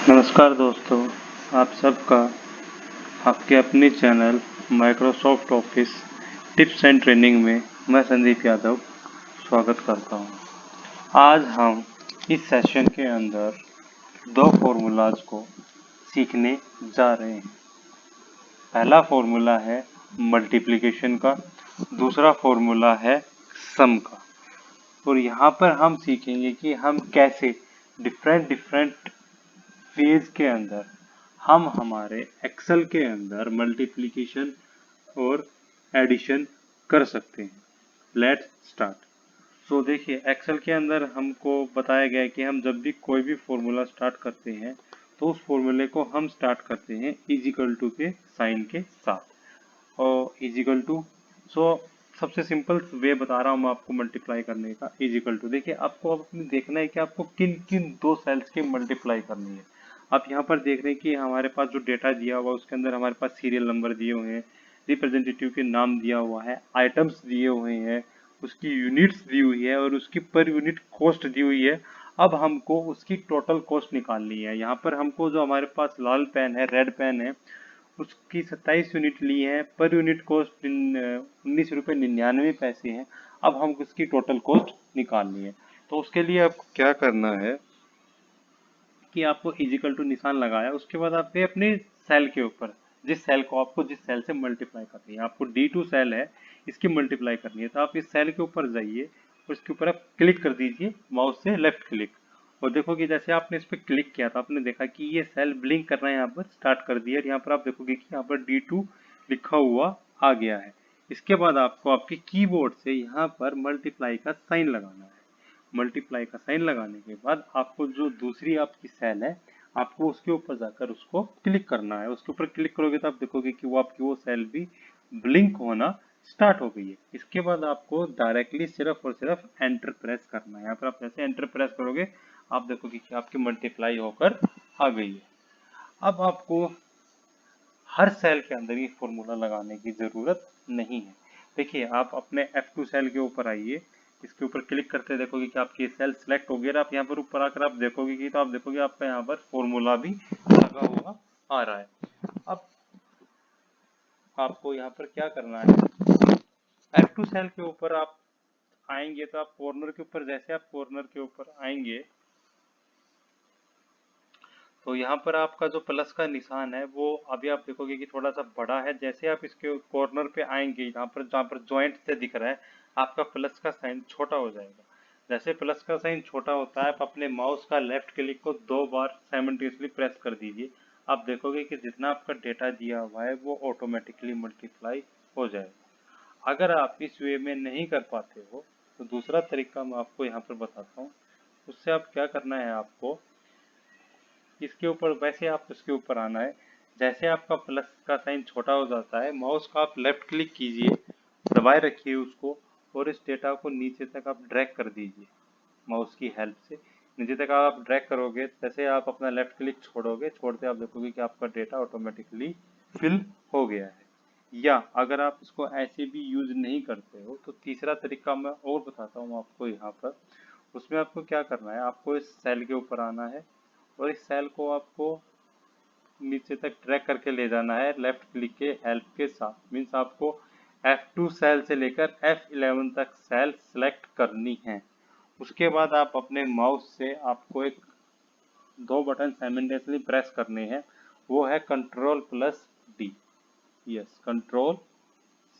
नमस्कार दोस्तों, आप सबका आपके अपने channel Microsoft office tips and training में मैं संदीप यादव स्वागत करता हूं। आज हम इस सेशन के अंदर दो फॉर्मूलाज को सीखने जा रहे हैं। पहला फॉर्मूला है मल्टीप्लिकेशन का, दूसरा फॉर्मूला है सम का। और यहाँ पर हम सीखेंगे कि हम कैसे डिफरेंट फेज के अंदर हम हमारे एक्सेल के अंदर मल्टीप्लिकेशन और एडिशन कर सकते हैं। Let's start. सो देखिए, एक्सेल के अंदर हमको बताया गया है कि हम जब भी कोई भी फॉर्मूला स्टार्ट करते हैं तो उस फॉर्मूले को हम स्टार्ट करते हैं इजिकल टू के साइन के साथ। और इजिकल टू, सो सबसे सिंपल वे बता रहा हूँ मैं आपको मल्टीप्लाई करने का। इजिकल टू देखिए, आपको अपने देखना है कि आपको किन किन दो सेल्स की मल्टीप्लाई करनी है। आप यहाँ पर देख रहे हैं कि हमारे पास जो डेटा दिया हुआ है उसके अंदर हमारे पास सीरियल नंबर दिए हुए हैं, रिप्रेजेंटेटिव के नाम दिया हुआ है, आइटम्स दिए हुए हैं, उसकी यूनिट्स दी हुई है और उसकी पर यूनिट कॉस्ट दी हुई है। अब हमको उसकी टोटल कॉस्ट निकालनी है। यहाँ पर हमको जो हमारे पास लाल पेन है, रेड पेन है, उसकी 27 यूनिट ली है, पर यूनिट कॉस्ट 19 रुपये 99 पैसे है। अब हम उसकी टोटल कॉस्ट निकालनी है। तो उसके लिए आपको क्या करना है कि आपको इजिकल टू निशान लगाया, उसके बाद आप अपने सेल के ऊपर, जिस सेल को आपको जिस सेल से मल्टीप्लाई करनी है, आपको D2 सेल है, इसकी मल्टीप्लाई करनी है, तो आप इस सेल के ऊपर जाइए और इसके ऊपर आप क्लिक कर दीजिए माउस से लेफ्ट क्लिक। और देखोगे जैसे आपने इस पर क्लिक किया तो आपने देखा कि ये सेल ब्लिंक करना है, यहाँ पर स्टार्ट कर दिया। और यहाँ पर आप देखोगे कि यहाँ पर D2 लिखा हुआ आ गया है। इसके बाद आपको आपके कीबोर्ड से यहाँ पर मल्टीप्लाई का साइन लगाना है। मल्टीप्लाई का साइन लगाने के बाद आपको जो दूसरी आपकी सेल है, आपको उसके ऊपर जाकर उसको क्लिक करना है। उसके ऊपर क्लिक करोगे तो आप देखोगे कि वो आपकी वो सेल भी ब्लिंक होना स्टार्ट हो गई है। इसके बाद आपको डायरेक्टली सिर्फ और सिर्फ एंटर प्रेस करना है। यहाँ पर आप जैसे एंटर प्रेस करोगे आप देखोगे कि आपकी मल्टीप्लाई होकर आ गई है। अब आपको हर सेल के अंदर ये फॉर्मूला लगाने की जरूरत नहीं है। देखिए, आप अपने F2 सेल के ऊपर आइए, इसके ऊपर क्लिक करते देखोगे कि आपकी सेल सिलेक्ट हो गया। आप यहाँ पर ऊपर आकर आप देखोगे कि, तो आप देखोगे आपका यहाँ पर फॉर्मूला भी लगा हुआ आ रहा है। अब आपको यहाँ पर क्या करना है, F2 सेल के ऊपर आप आएंगे तो आप कॉर्नर के ऊपर, जैसे आप कॉर्नर के ऊपर आएंगे तो यहाँ पर आपका जो प्लस का निशान है वो अभी आप देखोगे कि थोड़ा सा बड़ा है। जैसे आप इसके कॉर्नर पे आएंगे, यहाँ पर जहाँ पर ज्वाइंट से दिख रहा है, आपका प्लस का साइन छोटा हो जाएगा। जैसे प्लस का साइन छोटा होता है, आप अपने माउस का लेफ्ट क्लिक को 2 बार साइमल्टेनियसली प्रेस कर दीजिए। आप देखोगे कि जितना आपका डेटा दिया हुआ है वो ऑटोमेटिकली मल्टीप्लाई हो जाएगा। अगर आप इस वे में नहीं कर पाते हो तो दूसरा तरीका मैं आपको यहाँ पर बताता हूँ। उससे आप क्या करना है, आपको इसके ऊपर वैसे आप इसके ऊपर आना है। जैसे आपका प्लस का साइन छोटा हो जाता है, माउस का आप लेफ्ट क्लिक कीजिए, दबाए रखिए उसको और इस डेटा को नीचे तक आप ड्रैग कर दीजिए। माउस की हेल्प से नीचे तक आप ड्रैग करोगे, जैसे आप अपना लेफ्ट क्लिक छोड़ोगे, छोड़ते आप देखोगे कि आपका डेटा ऑटोमेटिकली फिल हो गया है। या अगर आप इसको ऐसे भी यूज नहीं करते हो तो तीसरा तरीका मैं और बताता हूँ आपको यहाँ पर। उसमें आपको क्या करना है, आपको इस सेल के ऊपर आना है और इस सेल को आपको नीचे तक ड्रैग करके ले जाना है लेफ्ट क्लिक के हेल्प के साथ। मीन्स आपको F2 सेल से लेकर F11 तक सेल सेलेक्ट करनी है। उसके बाद आप अपने माउस से आपको एक दो बटन साइमल्टेनियसली प्रेस करने हैं। वो है control plus D. Yes, control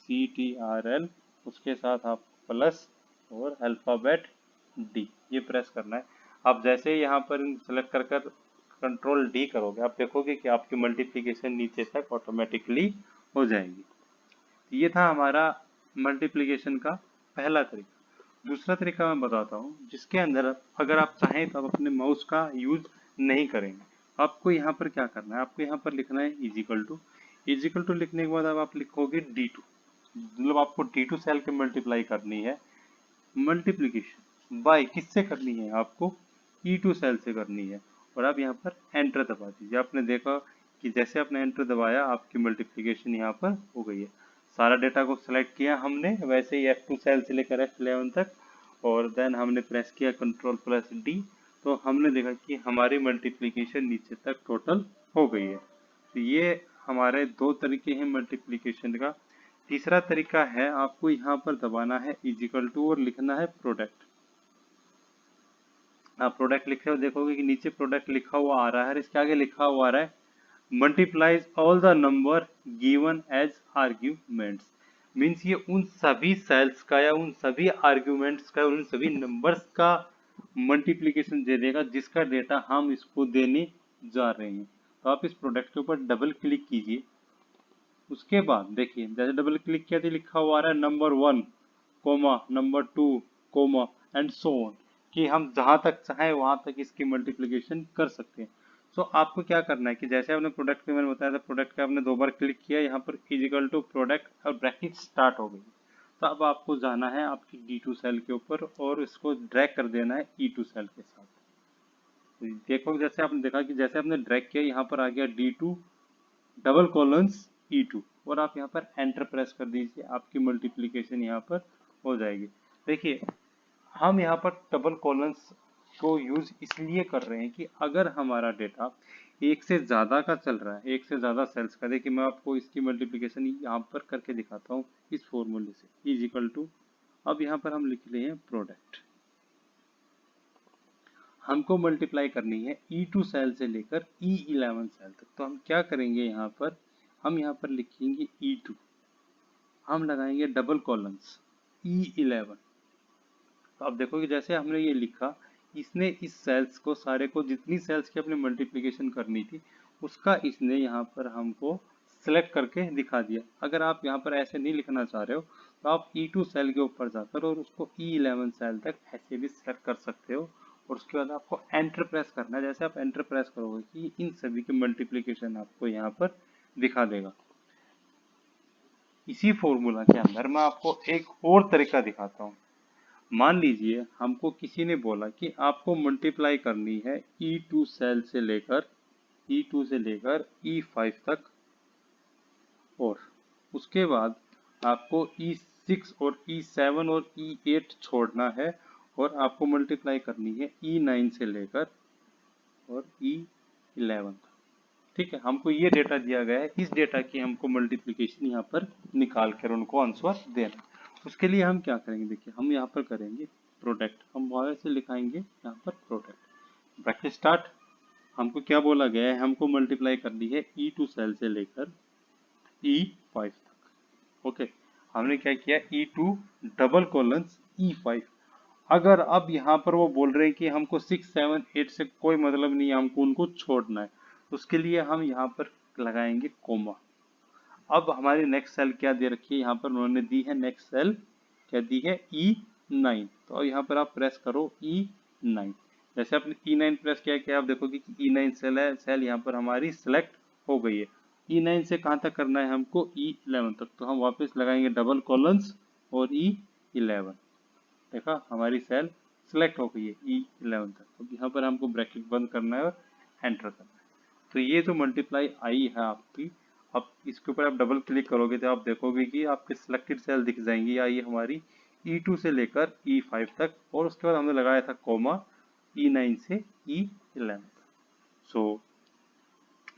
CTRL, उसके साथ आप प्लस और अल्फाबेट डी, ये प्रेस करना है। आप जैसे यहाँ पर सेलेक्ट कर कर कंट्रोल डी करोगे, आप देखोगे कि आपकी मल्टीप्लिकेशन नीचे तक ऑटोमेटिकली हो जाएगी। ये था हमारा मल्टीप्लिकेशन का पहला तरीका। दूसरा तरीका मैं बताता हूँ, जिसके अंदर अगर आप चाहें तो आप अपने माउस का यूज नहीं करेंगे। आपको यहाँ पर क्या करना है, आपको यहाँ पर लिखना है इजिकल टू। इजिकल टू लिखने के बाद अब आप लिखोगे D2, मतलब आपको D2 सेल की मल्टीप्लाई करनी है। मल्टीप्लिकेशन बाय किससे करनी है, आपको E2 सेल से करनी है। और आप यहाँ पर एंटर दबा दीजिए। आपने देखा कि जैसे आपने एंटर दबाया आपकी मल्टीप्लिकेशन यहाँ पर हो गई है। सारा डेटा को सिलेक्ट किया हमने, वैसे ही F2 सेल से लेकर F11 तक, और देन हमने प्रेस किया कंट्रोल प्लस डी। तो हमने देखा कि हमारी मल्टीप्लिकेशन नीचे तक टोटल हो गई है। तो ये हमारे दो तरीके हैं मल्टीप्लिकेशन का। तीसरा तरीका है, आपको यहाँ पर दबाना है इजिकल टू और लिखना है प्रोडक्ट। आप प्रोडक्ट लिखे हो देखोगे कि नीचे प्रोडक्ट लिखा हुआ आ रहा है, इसके आगे लिखा हुआ आ रहा है multiplies all the number given as arguments. Means ये उन सभी सेल्स का या उन सभी आर्ग्यूमेंट्स का, उन सभी नंबर्स का मल्टीप्लिकेशन दे देगा जिसका डेटा हम इसको देने जा रहे हैं। तो आप इस प्रोडक्ट के ऊपर डबल क्लिक कीजिए। उसके बाद देखिए जैसे डबल क्लिक किया तो लिखा हुआ आ रहा है number 1 comma number 2 comma and so on, कि हम जहां तक चाहें वहां तक इसकी मल्टीप्लिकेशन कर सकते हैं। तो आपको क्या करना है कि जैसे आपने प्रोडक्ट में मैंने बताया था, प्रोडक्ट का आपने 2 बार क्लिक किया, यहाँ पर इजिकल टू प्रोडक्ट और ब्रैकेट स्टार्ट हो गई। तो अब आपको जाना है आपकी D2 सेल के ऊपर और इसको ड्रैग कर देना है E2 सेल के साथ। तो देखो जैसे आपने देखा कि जैसे आपने ड्रैग किया यहाँ पर आ गया D2 डबल कॉलन्स E2 और आप यहाँ पर एंटर प्रेस कर दीजिए, आपकी मल्टीप्लिकेशन यहाँ पर हो जाएगी। देखिए हम यहाँ पर डबल कॉलन्स को यूज इसलिए कर रहे हैं कि अगर हमारा डेटा एक से ज्यादा का चल रहा है, एक से ज्यादा सेल्स का, देखिए मैं आपको इसकी मल्टीप्लिकेशन यहाँ पर करके दिखाता हूँ इस फॉर्मूले से इज इक्वल टू, अब यहाँ पर हम लिख रहे हैं प्रोडक्ट, हमको मल्टीप्लाई करनी है E2 सेल से लेकर E11 सेल तक। तो हम क्या करेंगे यहाँ पर, हम यहाँ पर लिखेंगे E2, हम लगाएंगे डबल कॉलम्स E11। तो आप देखोगे जैसे हमने ये लिखा, इसने इस सेल्स को सारे को, जितनी सेल्स की अपने मल्टीप्लिकेशन करनी थी उसका इसने यहाँ पर हमको सेलेक्ट करके दिखा दिया। अगर आप यहाँ पर ऐसे नहीं लिखना चाह रहे हो तो आप E2 सेल के ऊपर जाकर और उसको E11 सेल तक ऐसे भी सेलेक्ट कर सकते हो और उसके बाद आपको एंटर प्रेस करना है। जैसे आप एंटर प्रेस करोगे कि इन सभी की मल्टीप्लिकेशन आपको यहाँ पर दिखा देगा। इसी फॉर्मूला के अंदर मैं आपको एक और तरीका दिखाता हूँ। मान लीजिए हमको किसी ने बोला कि आपको मल्टीप्लाई करनी है E2 सेल से लेकर E5 तक और उसके बाद आपको E6 और E7 और E8 छोड़ना है और आपको मल्टीप्लाई करनी है E9 से लेकर और E11 तक। ठीक है, हमको ये डेटा दिया गया है, इस डेटा की हमको मल्टीप्लिकेशन यहाँ पर निकाल कर उनको आंसर देना। उसके लिए हम क्या करेंगे, देखिए हम यहाँ पर करेंगे प्रोडक्ट, हम वहां से लिखाएंगे यहाँ पर प्रोडक्ट ब्रैकेट स्टार्ट। हमको क्या बोला गया है, हमको मल्टीप्लाई करनी है E2 सेल से लेकर E5 तक। ओके, हमने क्या किया E2 डबल कॉलन्स E5। अगर अब यहाँ पर वो बोल रहे हैं कि हमको 6, 7, 8 से कोई मतलब नहीं है, हमको उनको छोड़ना है, उसके लिए हम यहाँ पर लगाएंगे कोमा। अब हमारी नेक्स्ट सेल क्या दे रखी है, यहाँ पर उन्होंने दी है नेक्स्ट सेल क्या दी है E9। तो यहाँ पर आप प्रेस करो E9। जैसे आपने E9 प्रेस किया क्या आप देखोगे कि E9 सेल है, सेल यहाँ पर हमारी सिलेक्ट हो गई है। E9 से कहाँ तक करना है हमको E11 तक, तो हम वापस लगाएंगे डबल कॉलन्स और E11। देखा हमारी सेल सिलेक्ट हो गई है E11 तक। अब यहाँ पर हमको ब्रैकेट बंद करना है और एंटर करना है। तो ये जो मल्टीप्लाई आई है आपकी, अब इसके ऊपर आप डबल क्लिक करोगे तो आप देखोगे कि आपके सिलेक्टेड सेल दिख जाएंगी। आई हमारी E2 से लेकर E5 तक और उसके बाद हमने लगाया था कोमा E9 से E11 तक। सो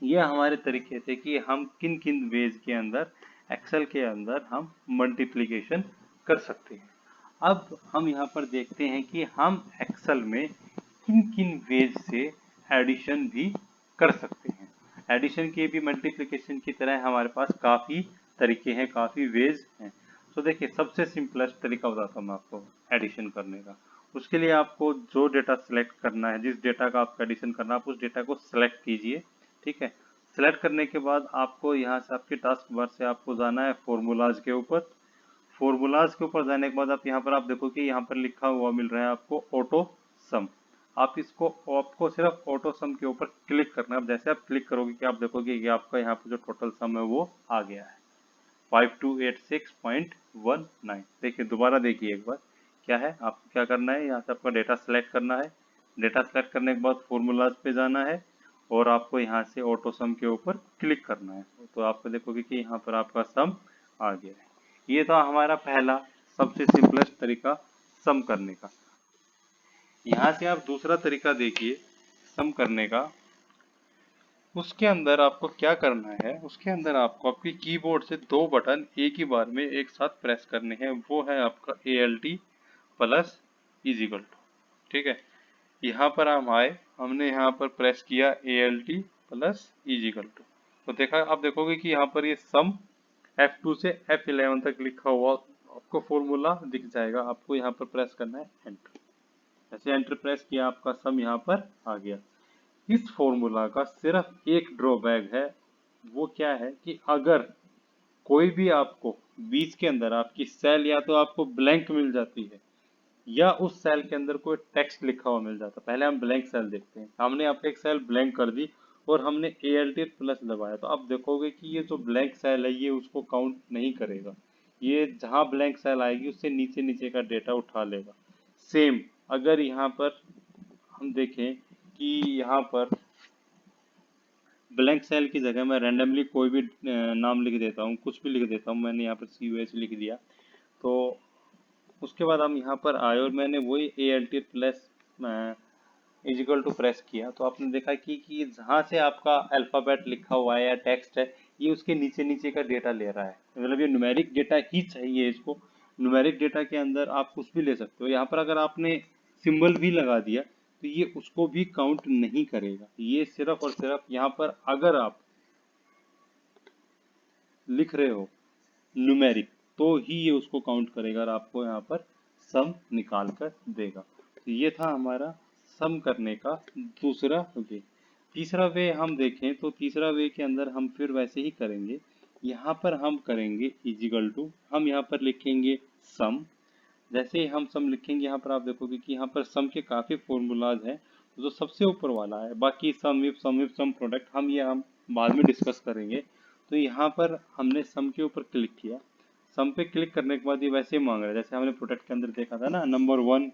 ये हमारे तरीके थे कि हम किन किन वेज के अंदर एक्सेल के अंदर हम मल्टीप्लिकेशन कर सकते हैं। अब हम यहाँ पर देखते हैं कि हम एक्सेल में किन किन वेज से एडिशन भी कर सकते हैं। एडिशन के भी मल्टीप्लिकेशन की तरह हमारे पास काफ़ी तरीके हैं, काफ़ी वेज हैं। तो देखिए सबसे सिंपलेस्ट तरीका बताता हूँ मैं आपको एडिशन करने का। उसके लिए आपको जो डेटा सेलेक्ट करना है, जिस डेटा का आपको एडिशन करना है, आप उस डेटा को सेलेक्ट कीजिए। ठीक है, सेलेक्ट करने के बाद आपको यहाँ से आपके टास्क बार से आपको जाना है फॉर्मूलाज के ऊपर। फॉर्मूलाज के ऊपर जाने के बाद आप यहाँ पर आप देखो कि यहाँ पर लिखा हुआ मिल रहा है आपको ऑटो सम। आप इसको आपको सिर्फ ऑटो सम के ऊपर क्लिक करना है। अब जैसे आप क्लिक करोगे कि आप देखोगे कि आपका यहाँ पर जो टोटल सम है वो आ गया है 5286.19। देखिए दोबारा देखिए एक बार क्या है, आपको क्या करना है, यहाँ से आपका डेटा सेलेक्ट करना है। डेटा सेलेक्ट करने के बाद फॉर्मूलाज पे जाना है और आपको यहाँ से ऑटो सम के ऊपर क्लिक करना है। तो आपको देखोगे कि यहाँ पर आपका सम आ गया है। ये था हमारा पहला सबसे सिंपलेस्ट तरीका सम करने का। यहाँ से आप दूसरा तरीका देखिए सम करने का। उसके अंदर आपको क्या करना है, उसके अंदर आपको आपके कीबोर्ड से दो बटन एक ही बार में एक साथ प्रेस करने हैं। वो है आपका ALT प्लस इजिकल टू, ठीक है। यहाँ पर हम आए, हमने यहाँ पर प्रेस किया ALT प्लस इजिकल टू, तो देखा आप देखोगे कि यहाँ पर ये सम F2 से F11 तक लिखा हुआ आपको फॉर्मूला दिख जाएगा। आपको यहाँ पर प्रेस करना है एंटर। जैसे एंटर प्रेस किया आपका सम यहाँ पर आ गया। इस फॉर्मूला का सिर्फ एक ड्रॉबैक है, वो क्या है कि अगर कोई भी आपको बीच के अंदर आपकी सेल या तो आपको ब्लैंक मिल जाती है या उस सेल के अंदर कोई टेक्स्ट लिखा हुआ मिल जाता है। पहले हम ब्लैंक सेल देखते हैं। हमने आप एक सेल ब्लैंक कर दी और हमने ALT प्लस दबाया, तो आप देखोगे कि ये जो ब्लैंक सेल है ये उसको काउंट नहीं करेगा। ये जहां ब्लैंक सेल आएगी उससे नीचे नीचे का डेटा उठा लेगा। सेम अगर यहाँ पर हम देखें कि यहाँ पर ब्लैंक सेल की जगह मैं रैंडमली कोई भी नाम लिख देता हूँ, कुछ भी लिख देता हूँ। मैंने यहाँ पर CUH लिख दिया, तो उसके बाद हम यहाँ पर आए और मैंने वही ALT plus equal to press किया, तो आपने देखा कि जहाँ से आपका अल्फ़ाबेट लिखा हुआ है या टेक्स्ट है ये उसके नीचे नीचे का डेटा ले रहा है। मतलब ये न्यूमेरिक डेटा ही चाहिए इसको। न्यूमेरिक डेटा के अंदर आप कुछ भी ले सकते हो। यहाँ पर अगर आपने सिंबल भी लगा दिया तो ये उसको भी काउंट नहीं करेगा। ये सिर्फ और सिर्फ यहाँ पर अगर आप लिख रहे हो न्यूमेरिक तो ही ये उसको काउंट करेगा और आपको यहाँ पर सम निकाल कर देगा। तो ये था हमारा सम करने का दूसरा वे। तीसरा वे हम देखें तो तीसरा वे के अंदर हम फिर वैसे ही करेंगे। यहाँ पर हम करेंगे इजिकल टू, हम यहाँ पर लिखेंगे सम। जैसे ही हम सम लिखेंगे यहाँ पर आप देखोगे कि यहाँ पर सम के काफी फॉर्मूलाज हैं। जो सबसे ऊपर वाला है, बाकी सम प्रोडक्ट हम बाद में डिस्कस करेंगे। तो यहाँ पर हमने सम के ऊपर क्लिक किया। सम पे क्लिक करने के बाद ये वैसे ही मांग रहा है जैसे हमने प्रोडक्ट के अंदर देखा था ना, number 1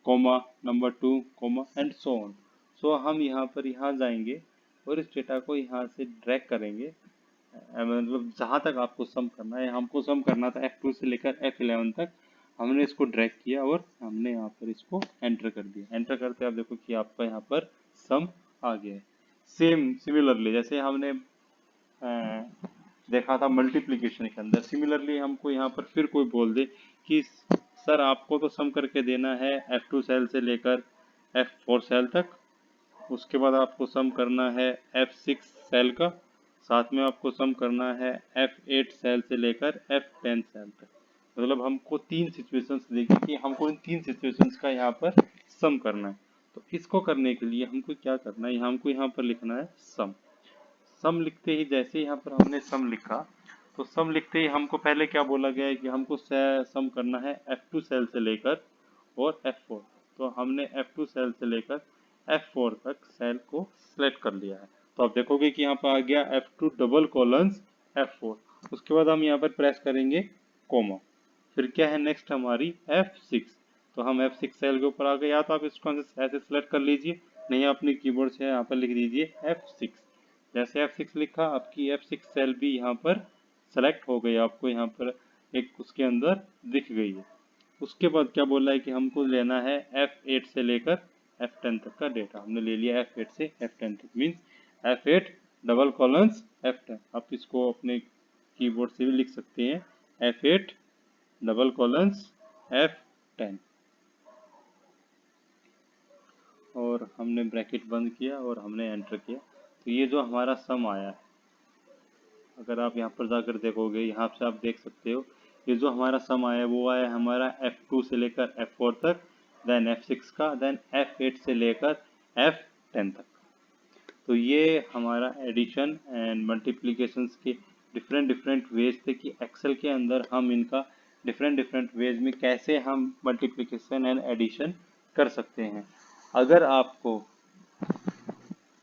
comma number 2 comma and so on. So हम यहाँ पर यहाँ जाएंगे और इस डेटा को यहाँ से ड्रैग करेंगे। मतलब जहां तक आपको सम करना है, हमको सम करना था F2 से लेकर F11 तक। हमने इसको ड्रैग किया और हमने यहाँ पर इसको एंटर कर दिया। एंटर करते आप देखो कि आपका यहाँ पर सम आ गया है। सेम सिमिलरली जैसे हमने देखा था मल्टीप्लिकेशन के अंदर, सिमिलरली हमको यहाँ पर फिर कोई बोल दे कि सर आपको तो सम करके देना है F2 सेल से लेकर F4 सेल तक, उसके बाद आपको सम करना है F6 सेल का, साथ में आपको सम करना है F8 सेल से लेकर F10 सेल तक। मतलब हमको तीन सिचुएशंस देखी कि हमको इन तीन सिचुएशंस का यहाँ पर सम करना है। तो इसको करने के लिए हमको क्या करना है, हमको यहाँ पर लिखना है सम। सम लिखते ही जैसे यहाँ पर हमने सम लिखा, तो सम लिखते ही हमको पहले क्या बोला गया है कि हमको सम करना है F2 सेल से लेकर और F4। तो हमने F2 सेल से लेकर F4 तक सेल को सिलेक्ट कर लिया है। तो आप देखोगे कि यहाँ पर आ गया F2 डबल कॉलन्स F4। उसके बाद हम यहाँ पर प्रेस करेंगे कोमा। फिर क्या है नेक्स्ट हमारी F6। तो हम F6 सेल के ऊपर आ गए। या तो आप इसको ऐसे सिलेक्ट कर लीजिए, नहीं अपने कीबोर्ड से यहाँ पर लिख दीजिए F6। जैसे F6 लिखा, आपकी F6 सेल भी यहाँ पर सेलेक्ट हो गई, आपको यहाँ पर एक उसके अंदर दिख गई है। उसके बाद क्या बोला है कि हमको लेना है F8 से लेकर F10 तक का डेटा। हमने ले लिया F8 से F10 तक, means F8 double colons F10। आप इसको अपने कीबोर्ड से भी लिख सकते हैं, F8 डबल कॉलन्स F10। और हमने ब्रैकेट बंद किया और हमने एंटर किया। तो ये जो हमारा सम आया है, अगर आप यहाँ पर जाकर देखोगे, यहाँ से आप देख सकते हो ये जो हमारा सम आया है वो आया हमारा F2 से लेकर F4 तक, देन F6 का, देन F8 से लेकर F10 तक। तो ये हमारा एडिशन एंड मल्टीप्लिकेशंस के डिफरेंट डिफरेंट वेज थे कि एक्सेल के अंदर हम इनका डिफरेंट डिफरेंट वेज में कैसे हम मल्टीप्लिकेशन एंड एडिशन कर सकते हैं। अगर आपको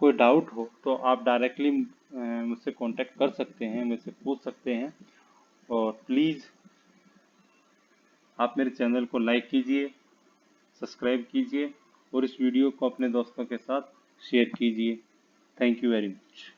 कोई डाउट हो तो आप डायरेक्टली मुझसे कांटेक्ट कर सकते हैं, मुझसे पूछ सकते हैं। और प्लीज़ आप मेरे चैनल को लाइक कीजिए, सब्सक्राइब कीजिए और इस वीडियो को अपने दोस्तों के साथ शेयर कीजिए। Thank you very much.